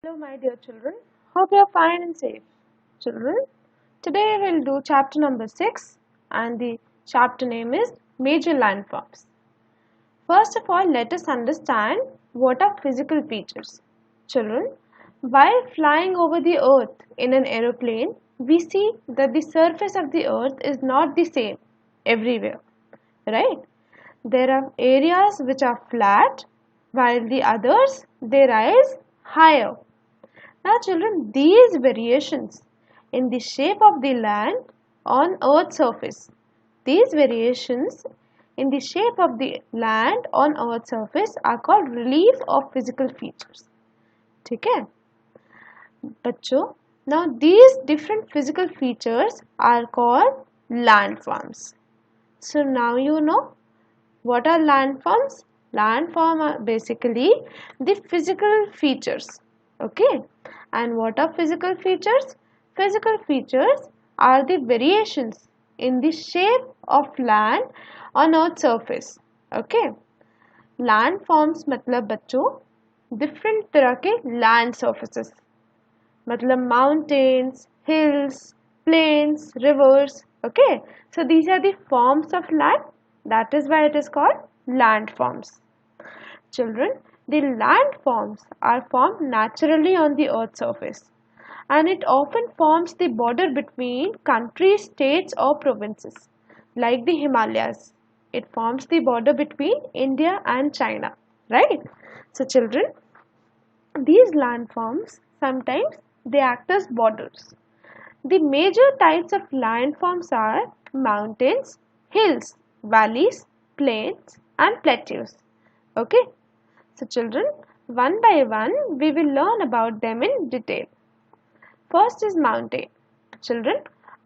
Hello, my dear children. Hope you are fine and safe. Children, today we'll do chapter number 6 and the chapter name is Major Landforms. First of all, let us understand what are physical features. Children, while flying over the earth in an aeroplane, we see that the surface of the earth is not the same everywhere, right? There are areas which are flat while the others they rise higher. Now children, these variations in the shape of the land on earth's surface, these variations in the shape of the land on earth's surface are called relief of physical features. ठीक है बच्चों? Now these different physical features are called landforms. So now you know what are landforms? Landform are basically the physical features. Okay. And what are physical features? Physical features are the variations in the shape of land on earth's surface. Okay. Landforms मतलब बच्चों different तरह के land surfaces मतलब mountains, hills, plains, rivers. Okay. So these are the forms of land. That is why it is called landforms. Children, the landforms are formed naturally on the earth's surface and it often forms the border between countries, states or provinces like the Himalayas. It forms the border between India and China, right? So children, these landforms sometimes they act as borders. The major types of landforms are mountains, hills, valleys, plains and plateaus. Okay. So children, one by one we will learn about them in detail. First is mountain. Children,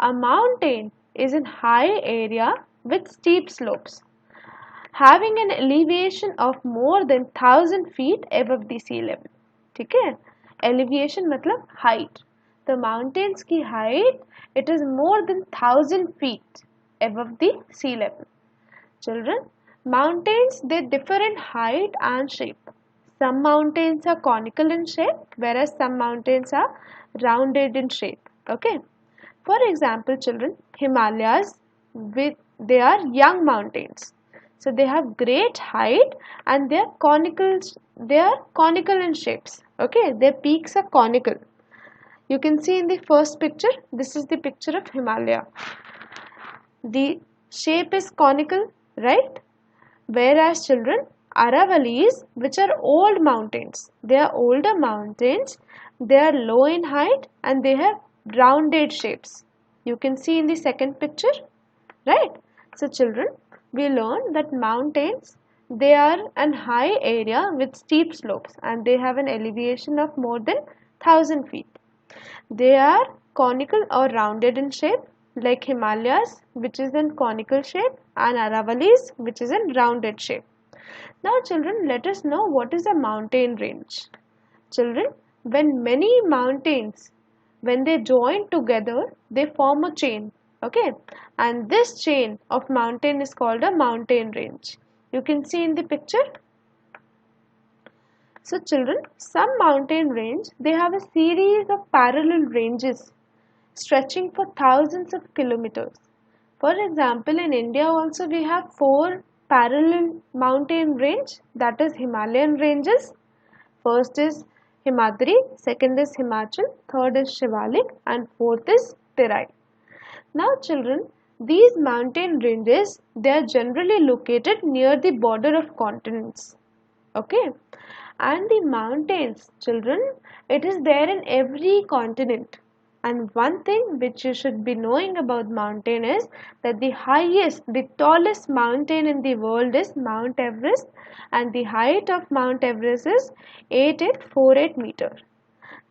a mountain is a high area with steep slopes having an elevation of more than 1000 feet above the sea level. ठीक है? Elevation मतलब height. The mountains की height it is more than 1000 feet above the sea level. Children, mountains they differ in height and shape. Some mountains are conical in shape whereas some mountains are rounded in shape. Okay. For example, children, Himalayas they are young mountains. So they have great height and they are conical in shapes. Okay, their peaks are conical. You can see in the first picture, this is the picture of Himalaya. The shape is conical, right? Whereas children, Aravalis, which are old mountains, they are older mountains, they are low in height and they have rounded shapes. You can see in the second picture, right? So children, we learn that mountains, they are an high area with steep slopes and they have an elevation of more than 1000 feet. They are conical or rounded in shape like Himalayas which is in conical shape and Aravalis which is in rounded shape. Now children, let us know what is a mountain range. Children, when many mountains, when they join together, they form a chain. Okay, and this chain of mountain is called a mountain range. You can see in the picture. So children, some mountain range, they have a series of parallel ranges stretching for thousands of kilometers. For example, in India also we have 4 parallel mountain range, that is Himalayan ranges. First is Himadri, second is Himachal, third is Shivalik and fourth is Terai. Now children, these mountain ranges, they are generally located near the border of continents. Okay. And the mountains, children, it is there in every continent. And one thing which you should be knowing about mountain is that the tallest mountain in the world is Mount Everest and the height of Mount Everest is 8848 meters.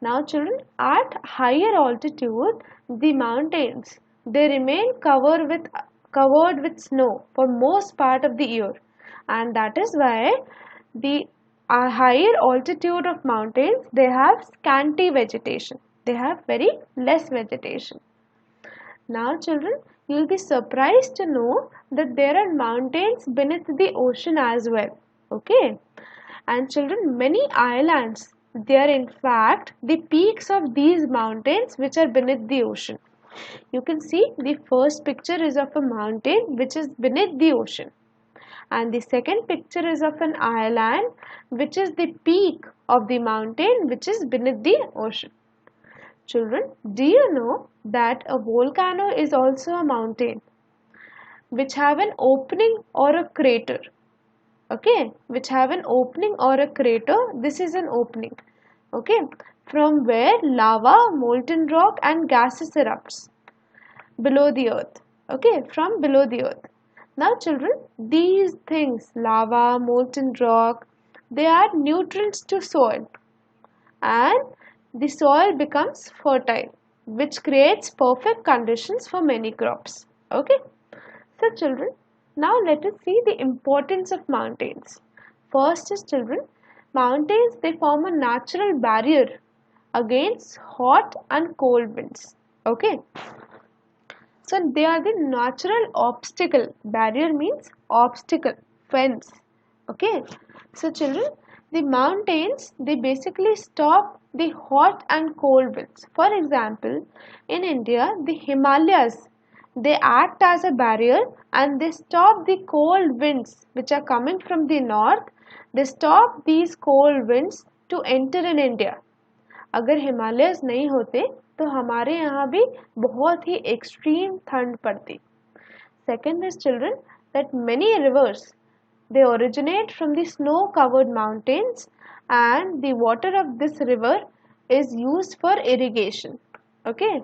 Now children, at higher altitude, the mountains, they remain covered with snow for most part of the year. And that is why the higher altitude of mountains, they have scanty vegetation. They have very less vegetation. Now children, you will be surprised to know that there are mountains beneath the ocean as well. Okay. And children, many islands They are in fact the peaks of these mountains which are beneath the ocean. You can see the first picture is of a mountain which is beneath the ocean, and the second picture is of an island which is the peak of the mountain which is beneath the ocean. Children, do you know that a volcano is also a mountain which have an opening or a crater? Okay, which have an opening or a crater. This is an opening, okay, from where lava, molten rock and gases erupts below the earth, okay, from below the earth. Now children, these things, lava, molten rock, they add nutrients to soil, and the soil becomes fertile, which creates perfect conditions for many crops. Okay, so children, now let us see the importance of mountains. First is children, mountains, they form a natural barrier against hot and cold winds. Okay, so they are the natural obstacle. Barrier means obstacle, fence. Okay, so children, the mountains, they basically stop the hot and cold winds. For example, in India, the Himalayas, they act as a barrier and they stop the cold winds which are coming from the north. They stop these cold winds to enter in India. अगर Himalayas नहीं होते तो हमारे यहाँ भी बहुत ही extreme ठंड पड़ती. Second is children, that many rivers, they originate from the snow covered mountains, and the water of this river is used for irrigation. Okay,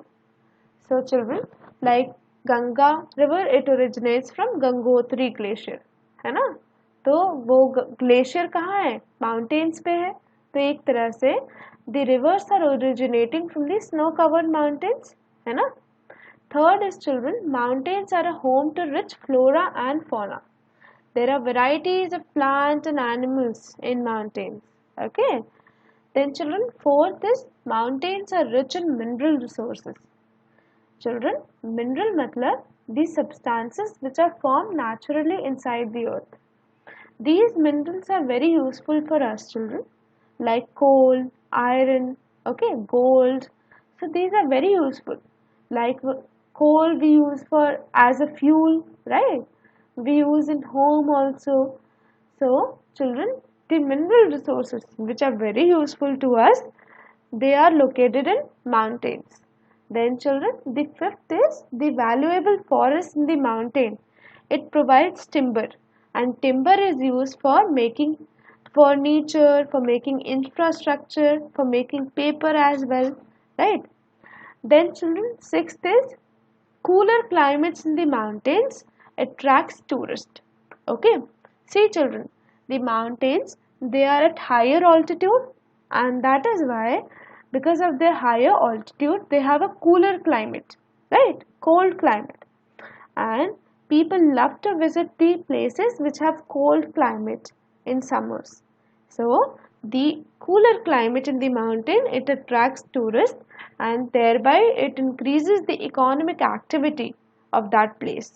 so children, like Ganga river, it originates from Gangotri glacier, है ना. तो वो glacier कहाँ है? Mountains पे है. तो एक तरह से the rivers are originating from the snow covered mountains, है ना. Third is children, mountains are a home to rich flora and fauna. There are varieties of plants and animals in mountains. Okay, then children, fourth is mountains are rich in mineral resources. Children, mineral matlab these substances which are formed naturally inside the earth. These minerals are very useful for us children, like coal, iron, okay, gold. So these are very useful. Like coal we use for as a fuel, right? We use in home also. So children, the mineral resources which are very useful to us, they are located in mountains. Then children, the fifth is the valuable forest in the mountain. It provides timber, and timber is used for making furniture, for making infrastructure, for making paper as well, right? Then children, sixth is cooler climates in the mountains attracts tourists. Okay, see children, the mountains, they are at higher altitude, and that is why, because of their higher altitude, they have a cooler climate, right? Cold climate, and people love to visit the places which have cold climate in summers. So the cooler climate in the mountain, it attracts tourists, and thereby it increases the economic activity of that place.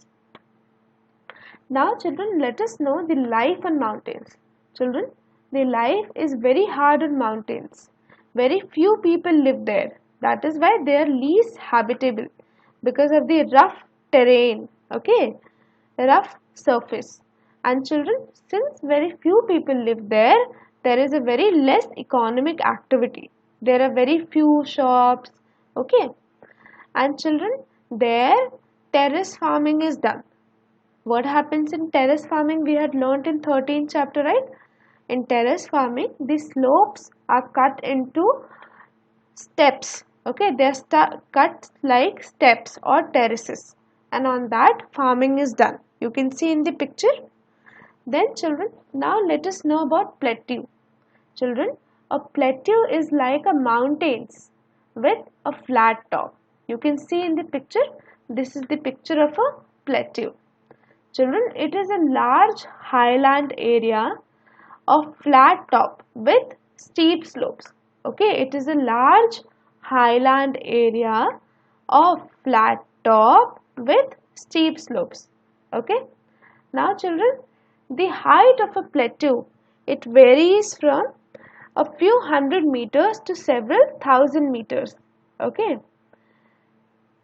Now children, let us know the life on mountains. Children, the life is very hard on mountains. Very few people live there. That is why they are least habitable, because of the rough terrain, okay, rough surface. And children, since very few people live there, there is a very less economic activity. There are very few shops, okay. And children, there terrace farming is done. What happens in terrace farming we had learnt in 13th chapter, right? In terrace farming, the slopes are cut into steps, okay. They are cut like steps or terraces, and on that farming is done. You can see in the picture. Then children, now let us know about plateau. Children, a plateau is like a mountains with a flat top. You can see in the picture, this is the picture of a plateau. Children, it is a large highland area of flat top with steep slopes. Okay, it is a large highland area of flat top with steep slopes. Okay, now children, the height of a plateau, it varies from a few hundred meters to several thousand meters. Okay.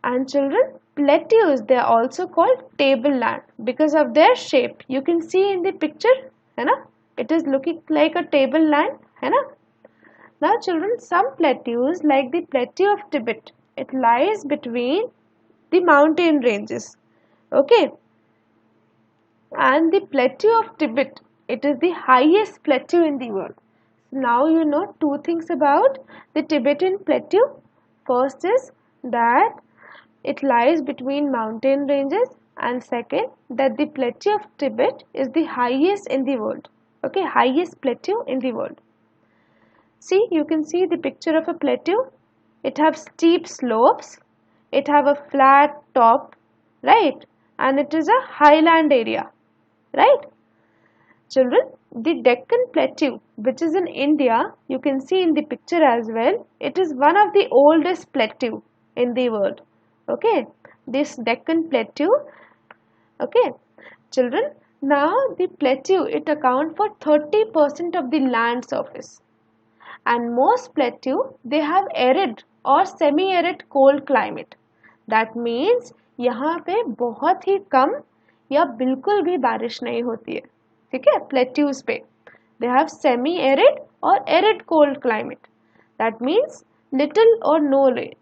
And children, plateaus, they are also called tableland because of their shape. You can see in the picture, है ना? It is looking like a tableland, है ना? Now children, some plateaus like the plateau of Tibet, it lies between the mountain ranges. Okay. And the plateau of Tibet, it is the highest plateau in the world. Now you know two things about the Tibetan plateau. First is that it lies between mountain ranges, and second that the plateau of Tibet is the highest in the world. Okay, highest plateau in the world. See, you can see the picture of a plateau. It has steep slopes, it have a flat top, right? And it is a highland area, right? Children, the Deccan Plateau, which is in India, you can see in the picture as well, it is one of the oldest plateau in the world. Okay, this Deccan Plateau. Okay, children, now the plateau, it accounts for 30% of the land surface. And most plateau, they have arid or semi-arid cold climate. That means यहाँ पे बहुत ही कम या बिल्कुल भी बारिश नहीं होती है. ठीक है, plateaus पे they have semi-arid or arid cold climate. That means little or no rain.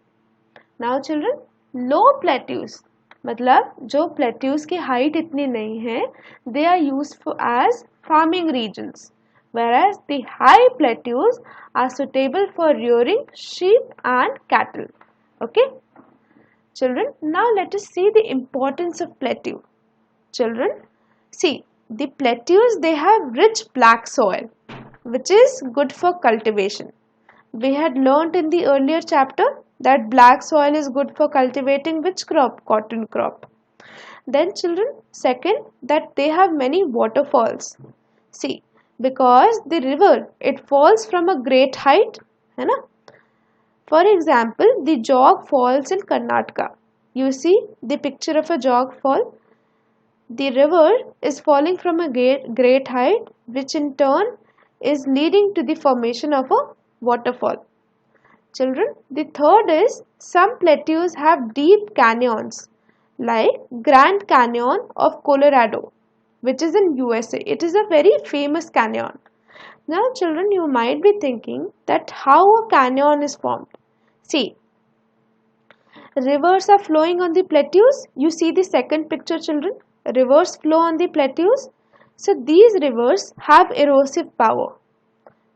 Now children, low plateaus मतलब जो plateaus की height इतनी नहीं है, they are used for as farming regions, whereas the high plateaus are suitable for rearing sheep and cattle. Okay, children, now let us see the importance of plateau. Children, see, the plateaus, they have rich black soil which is good for cultivation. We had learnt in the earlier chapter that black soil is good for cultivating which crop? Cotton crop. Then children, second, that they have many waterfalls. See, because the river, it falls from a great height, है ना? For example, the Jog Falls in Karnataka. You see the picture of a jog fall. The river is falling from a great height, which in turn is leading to the formation of a waterfall. Children, the third is some plateaus have deep canyons like Grand Canyon of Colorado, which is in USA. It is a very famous canyon. Now children, you might be thinking that how a canyon is formed. See, rivers are flowing on the plateaus. You see the second picture, children. Rivers flow on the plateaus. So these rivers have erosive power.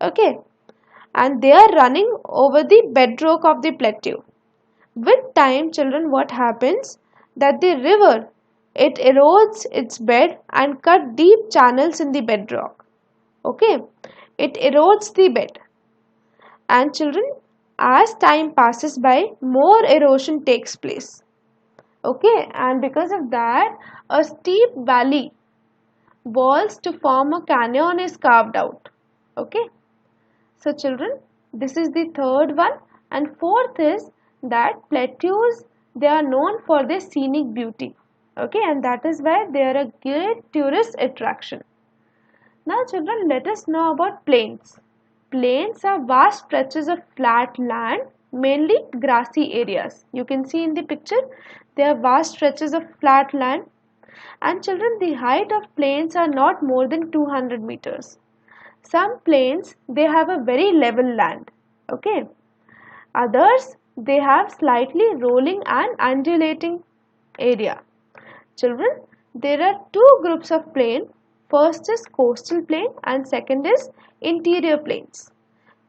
Okay, and they are running over the bedrock of the plateau. With time, children, what happens? That the river, it erodes its bed and cut deep channels in the bedrock. Okay, it erodes the bed. And children, as time passes by, more erosion takes place. Okay, and because of that, a steep valley walls to form a canyon is carved out. Okay, so children, this is the third one. And fourth is that plateaus, they are known for their scenic beauty. Okay, and that is why they are a great tourist attraction. Now children, let us know about plains. Plains are vast stretches of flat land, mainly grassy areas. You can see in the picture, they are vast stretches of flat land. And children, the height of plains are not more than 200 meters. Some plains, they have a very level land. Okay. Others, they have slightly rolling and undulating area. Children, there are two groups of plain. First is coastal plain and second is interior plains.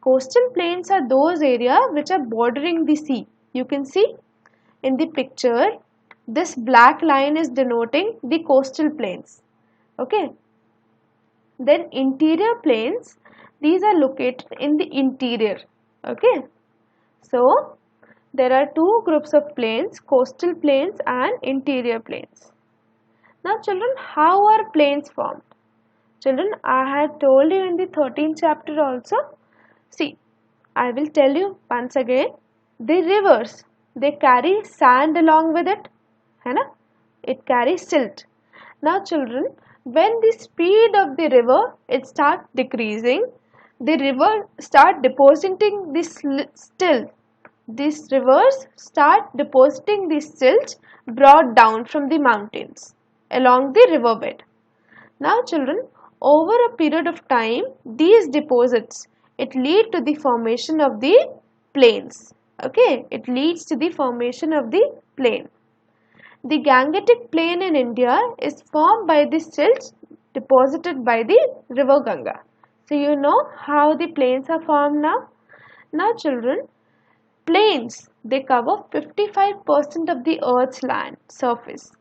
Coastal plains are those areas which are bordering the sea. You can see in the picture, this black line is denoting the coastal plains. Okay. Then interior plains, these are located in the interior. Okay. So, there are two groups of plains, coastal plains and interior plains. Now children, how are plains formed? Children, I had told you in the 13th chapter also. See, I will tell you once again. The rivers, they carry sand along with it. है ना? It carries silt. Now children, when the speed of the river, it starts decreasing, the river start depositing this still. These rivers start depositing the silt brought down from the mountains along the riverbed. Now children, over a period of time, these deposits, it lead to the formation of the plains. Okay, it leads to the formation of the plain. The Gangetic plain in India is formed by the silts deposited by the river Ganga. So you know how the plains are formed now. Now children, plains, they cover 55% of the earth's land surface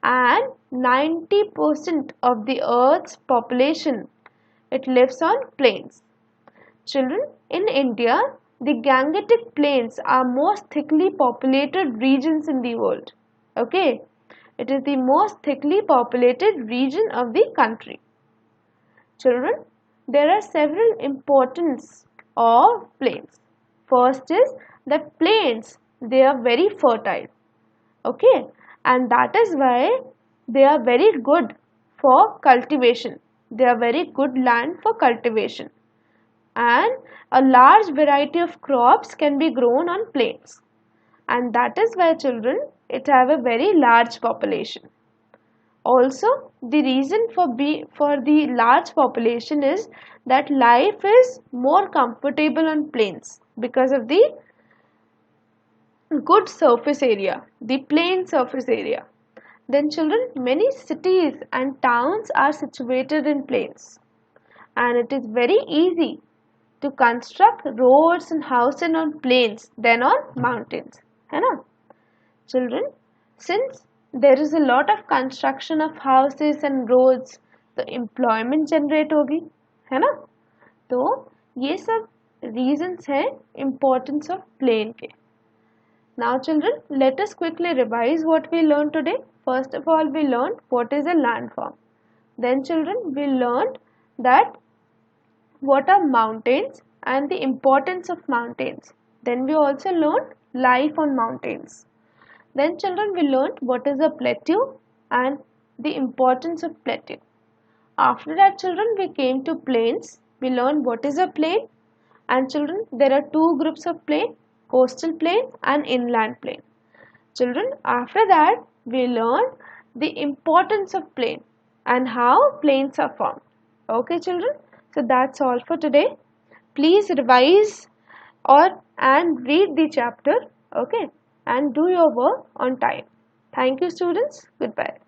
and 90% of the earth's population, it lives on plains. Children, in India, the Gangetic plains are most thickly populated regions in the world. Okay, it is the most thickly populated region of the country. Children, there are several importance of plains. First is that plains, they are very fertile. Okay, and that is why they are very good for cultivation. They are very good land for cultivation, and a large variety of crops can be grown on plains, and that is why children, it have a very large population. Also, the reason for the large population is that life is more comfortable on plains because of the good surface area, the plain surface area. Then children, many cities and towns are situated in plains, and it is very easy to construct roads and houses on plains than on mountains. है ना? Children, since there is a lot of construction of houses and roads, तो employment generate होगी, है ना? तो ये सब reasons हैं importance of plain के. Now children, let us quickly revise what we learned today. First of all, we learned what is a landform. Then children, we learned that what are mountains and the importance of mountains. Then we also learned life on mountains. Then children, we learned what is a plateau and the importance of plateau. After that children, we came to plains. We learned what is a plain, and children, there are two groups of plain, coastal plain and inland plain. Children, after that we learned the importance of plain and how plains are formed. Okay children, so that's all for today. Please revise and read the chapter, okay, and do your work on time. Thank you students. Goodbye.